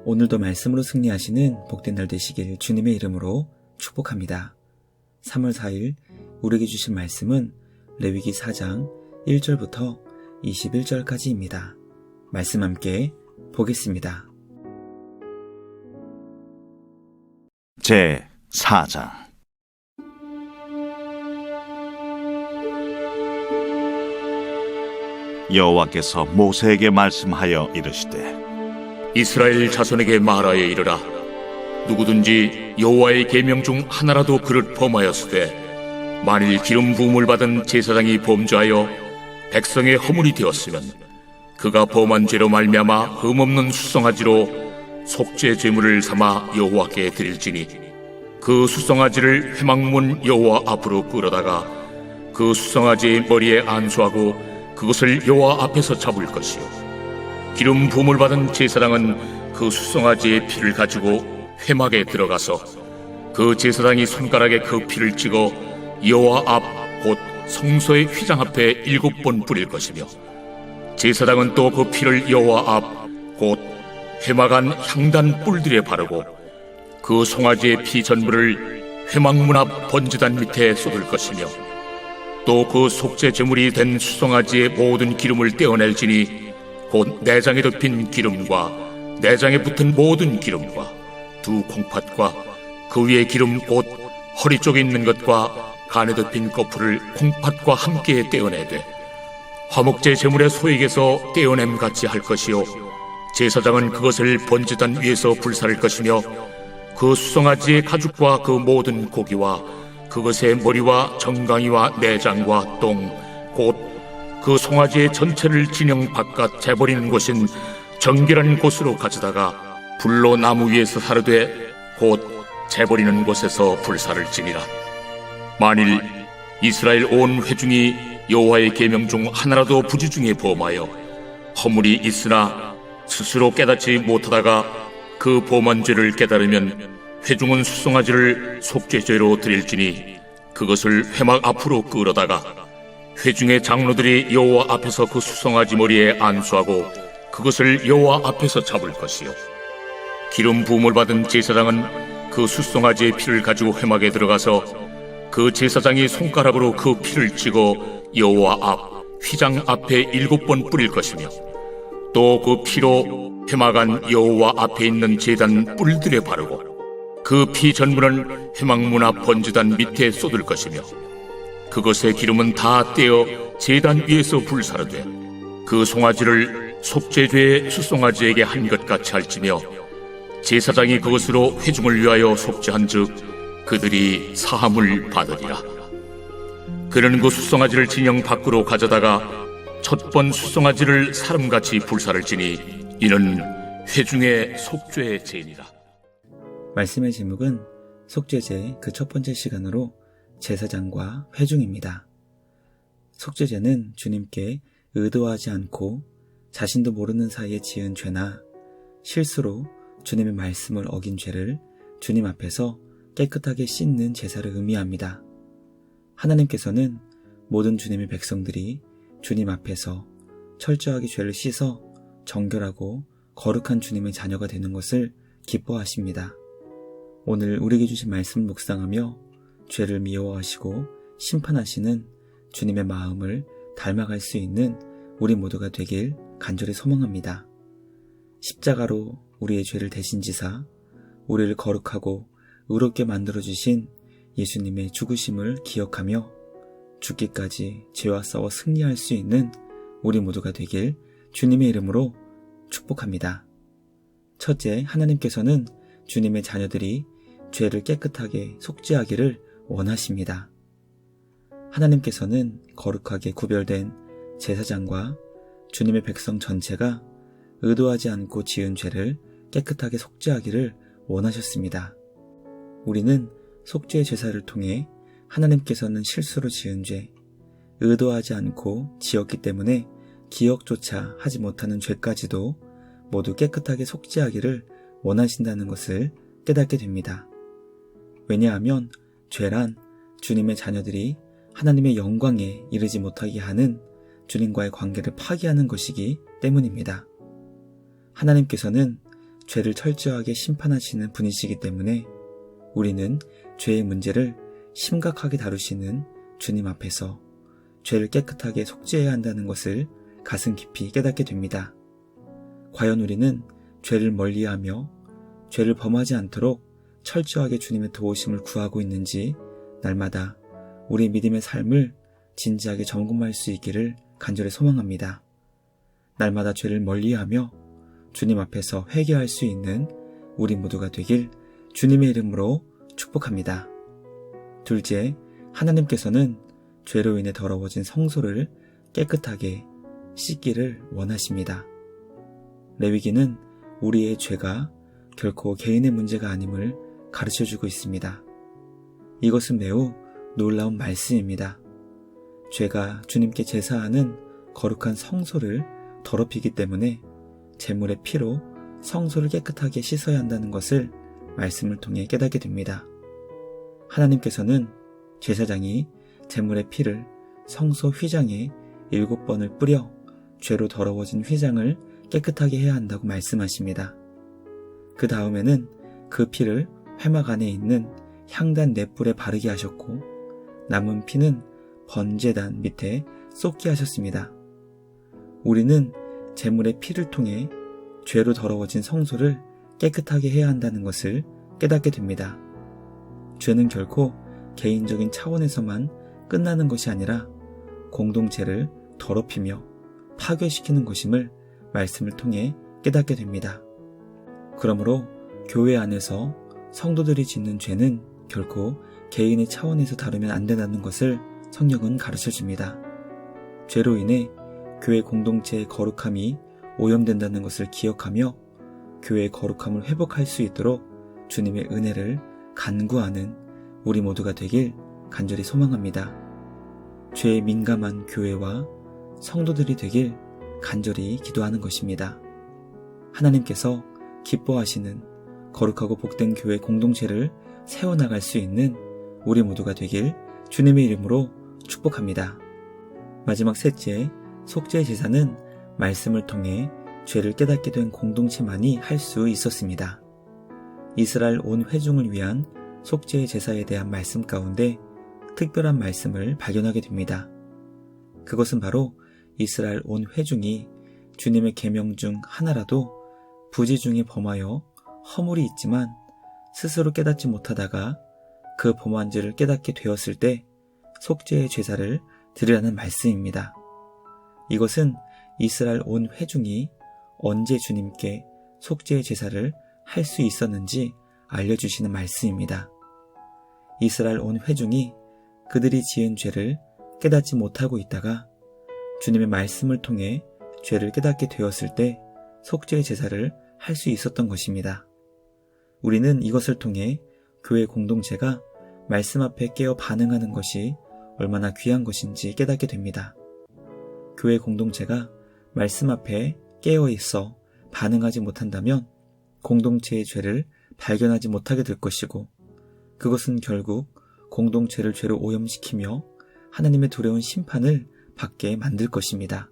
오늘도 말씀으로 승리하시는 복된 날 되시길 주님의 이름으로 축복합니다. 3월 4일 우리에게 주신 말씀은 레위기 4장 1절부터 21절까지입니다. 말씀 함께 보겠습니다. 제 4장. 여호와께서 모세에게 말씀하여 이르시되 이스라엘 자손에게 말하여 이르라. 누구든지 여호와의 계명 중 하나라도 그릇 범하였으되 만일 기름 부음을 받은 제사장이 범죄하여 백성의 허물이 되었으면 그가 범한 죄로 말미암아 흠없는 수송아지로 속죄 제물을 삼아 여호와께 드릴지니 그 수송아지를 회막문 여호와 앞으로 끌어다가 그 수송아지의 머리에 안수하고 그것을 여호와 앞에서 잡을 것이요 기름 부음을 받은 제사장은 그 수송아지의 피를 가지고 회막에 들어가서 그 제사장이 손가락에 그 피를 찍어 여호와 앞 곧 성소의 휘장 앞에 7번 뿌릴 것이며 제사장은 또 그 피를 여호와 앞 곧 회막 안 향단 뿔들에 바르고 그 송아지의 피 전부를 회막문 앞 번제단 밑에 쏟을 것이며 또 그 속죄 제물이 된 수송아지의 모든 기름을 떼어낼지니 곧 내장에 덮인 기름과 내장에 붙은 모든 기름과 두 콩팥과 그 위에 기름 곧 허리 쪽에 있는 것과 간에 덮인 거풀을 콩팥과 함께 떼어내되 화목제 제물의 소액에서 떼어냄 같이 할 것이요 제사장은 그것을 번제단 위에서 불사를 것이며 그 수송아지의 가죽과 그 모든 고기와 그것의 머리와 정강이와 내장과 똥 곧 그 송아지의 전체를 진영 바깥 재버리는 곳인 정결한 곳으로 가져다가 불로 나무 위에서 사르되 곧 재버리는 곳에서 불사를지니라. 만일 이스라엘 온 회중이 여호와의 계명 중 하나라도 부지 중에 범하여 허물이 있으나 스스로 깨닫지 못하다가 그 범한 죄를 깨달으면 회중은 수송아지를 속죄죄로 드릴지니 그것을 회막 앞으로 끌어다가 회중의 장로들이 여호와 앞에서 그 수송아지 머리에 안수하고 그것을 여호와 앞에서 잡을 것이요 기름 부음을 받은 제사장은 그 수송아지의 피를 가지고 회막에 들어가서 그 제사장이 손가락으로 그 피를 찍어 여호와 앞 휘장 앞에 7번 뿌릴 것이며 또 그 피로 회막 안 여호와 앞에 있는 제단 뿔들에 바르고 그 피 전부는 회막문 앞 번제단 밑에 쏟을 것이며 그것의 기름은 다 떼어 제단 위에서 불사르되 그 송아지를 속죄죄의 수송아지에게 한 것 같이 할지며 제사장이 그것으로 회중을 위하여 속죄한즉 그들이 사함을 받으리라. 그는 그 수송아지를 진영 밖으로 가져다가 첫 번 수송아지를 사름같이 불사를지니 이는 회중의 속죄의 제니라. 말씀의 제목은 속죄제 그 첫 번째 시간으로 제사장과 회중입니다. 속죄제는 주님께 의도하지 않고 자신도 모르는 사이에 지은 죄나 실수로 주님의 말씀을 어긴 죄를 주님 앞에서 깨끗하게 씻는 제사를 의미합니다. 하나님께서는 모든 주님의 백성들이 주님 앞에서 철저하게 죄를 씻어 정결하고 거룩한 주님의 자녀가 되는 것을 기뻐하십니다. 오늘 우리에게 주신 말씀을 묵상하며 죄를 미워하시고 심판하시는 주님의 마음을 닮아갈 수 있는 우리 모두가 되길 간절히 소망합니다. 십자가로 우리의 죄를 대신 지사 우리를 거룩하고 의롭게 만들어주신 예수님의 죽으심을 기억하며 죽기까지 죄와 싸워 승리할 수 있는 우리 모두가 되길 주님의 이름으로 축복합니다. 첫째, 하나님께서는 주님의 자녀들이 죄를 깨끗하게 속죄하기를 원하십니다. 하나님께서는 거룩하게 구별된 제사장과 주님의 백성 전체가 의도하지 않고 지은 죄를 깨끗하게 속죄하기를 원하셨습니다. 우리는 속죄의 제사를 통해 하나님께서는 실수로 지은 죄, 의도하지 않고 지었기 때문에 기억조차 하지 못하는 죄까지도 모두 깨끗하게 속죄하기를 원하신다는 것을 깨닫게 됩니다. 왜냐하면 죄란 주님의 자녀들이 하나님의 영광에 이르지 못하게 하는 주님과의 관계를 파기하는 것이기 때문입니다. 하나님께서는 죄를 철저하게 심판하시는 분이시기 때문에 우리는 죄의 문제를 심각하게 다루시는 주님 앞에서 죄를 깨끗하게 속죄해야 한다는 것을 가슴 깊이 깨닫게 됩니다. 과연 우리는 죄를 멀리하며 죄를 범하지 않도록 철저하게 주님의 도우심을 구하고 있는지 날마다 우리 믿음의 삶을 진지하게 점검할 수 있기를 간절히 소망합니다. 날마다 죄를 멀리하며 주님 앞에서 회개할 수 있는 우리 모두가 되길 주님의 이름으로 축복합니다. 둘째, 하나님께서는 죄로 인해 더러워진 성소를 깨끗하게 씻기를 원하십니다. 레위기는 우리의 죄가 결코 개인의 문제가 아님을 가르쳐주고 있습니다. 이것은 매우 놀라운 말씀입니다. 죄가 주님께 제사하는 거룩한 성소를 더럽히기 때문에 제물의 피로 성소를 깨끗하게 씻어야 한다는 것을 말씀을 통해 깨닫게 됩니다. 하나님께서는 제사장이 제물의 피를 성소 휘장에 7번을 뿌려 죄로 더러워진 휘장을 깨끗하게 해야 한다고 말씀하십니다. 그 다음에는 그 피를 회막 안에 있는 향단 넷불에 바르게 하셨고 남은 피는 번제단 밑에 쏟게 하셨습니다. 우리는 제물의 피를 통해 죄로 더러워진 성소를 깨끗하게 해야 한다는 것을 깨닫게 됩니다. 죄는 결코 개인적인 차원에서만 끝나는 것이 아니라 공동체를 더럽히며 파괴시키는 것임을 말씀을 통해 깨닫게 됩니다. 그러므로 교회 안에서 성도들이 짓는 죄는 결코 개인의 차원에서 다루면 안 된다는 것을 성경은 가르쳐줍니다. 죄로 인해 교회 공동체의 거룩함이 오염된다는 것을 기억하며 교회의 거룩함을 회복할 수 있도록 주님의 은혜를 간구하는 우리 모두가 되길 간절히 소망합니다. 죄에 민감한 교회와 성도들이 되길 간절히 기도하는 것입니다. 하나님께서 기뻐하시는 거룩하고 복된 교회 공동체를 세워나갈 수 있는 우리 모두가 되길 주님의 이름으로 축복합니다. 마지막 셋째, 속죄 제사는 말씀을 통해 죄를 깨닫게 된 공동체만이 할 수 있었습니다. 이스라엘 온 회중을 위한 속죄 제사에 대한 말씀 가운데 특별한 말씀을 발견하게 됩니다. 그것은 바로 이스라엘 온 회중이 주님의 계명 중 하나라도 부지 중에 범하여 허물이 있지만 스스로 깨닫지 못하다가 그 범한 죄를 깨닫게 되었을 때 속죄의 제사를 드리라는 말씀입니다. 이것은 이스라엘 온 회중이 언제 주님께 속죄의 제사를 할 수 있었는지 알려주시는 말씀입니다. 이스라엘 온 회중이 그들이 지은 죄를 깨닫지 못하고 있다가 주님의 말씀을 통해 죄를 깨닫게 되었을 때 속죄의 제사를 할 수 있었던 것입니다. 우리는 이것을 통해 교회 공동체가 말씀 앞에 깨어 반응하는 것이 얼마나 귀한 것인지 깨닫게 됩니다. 교회 공동체가 말씀 앞에 깨어 있어 반응하지 못한다면 공동체의 죄를 발견하지 못하게 될 것이고 그것은 결국 공동체를 죄로 오염시키며 하나님의 두려운 심판을 받게 만들 것입니다.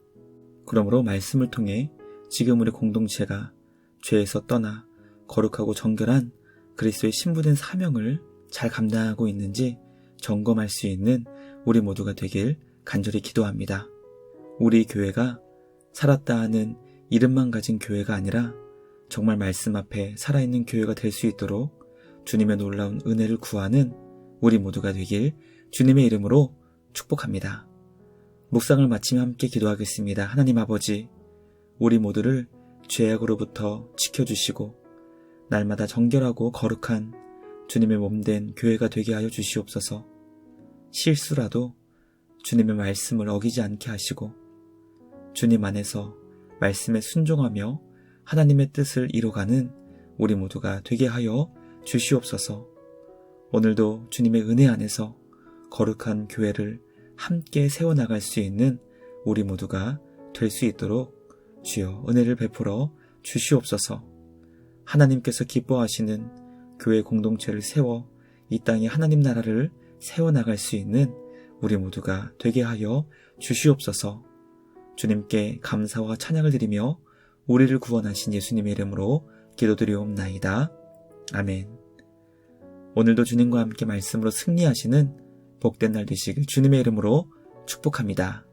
그러므로 말씀을 통해 지금 우리 공동체가 죄에서 떠나 거룩하고 정결한 그리스도의 신부된 사명을 잘 감당하고 있는지 점검할 수 있는 우리 모두가 되길 간절히 기도합니다. 우리 교회가 살았다 하는 이름만 가진 교회가 아니라 정말 말씀 앞에 살아있는 교회가 될 수 있도록 주님의 놀라운 은혜를 구하는 우리 모두가 되길 주님의 이름으로 축복합니다. 묵상을 마치며 함께 기도하겠습니다. 하나님 아버지, 우리 모두를 죄악으로부터 지켜주시고 날마다 정결하고 거룩한 주님의 몸된 교회가 되게 하여 주시옵소서. 실수라도 주님의 말씀을 어기지 않게 하시고 주님 안에서 말씀에 순종하며 하나님의 뜻을 이뤄가는 우리 모두가 되게 하여 주시옵소서. 오늘도 주님의 은혜 안에서 거룩한 교회를 함께 세워나갈 수 있는 우리 모두가 될 수 있도록 주여 은혜를 베풀어 주시옵소서. 하나님께서 기뻐하시는 교회 공동체를 세워 이 땅에 하나님 나라를 세워나갈 수 있는 우리 모두가 되게 하여 주시옵소서. 주님께 감사와 찬양을 드리며 우리를 구원하신 예수님의 이름으로 기도드리옵나이다. 아멘. 오늘도 주님과 함께 말씀으로 승리하시는 복된 날 되시길 주님의 이름으로 축복합니다.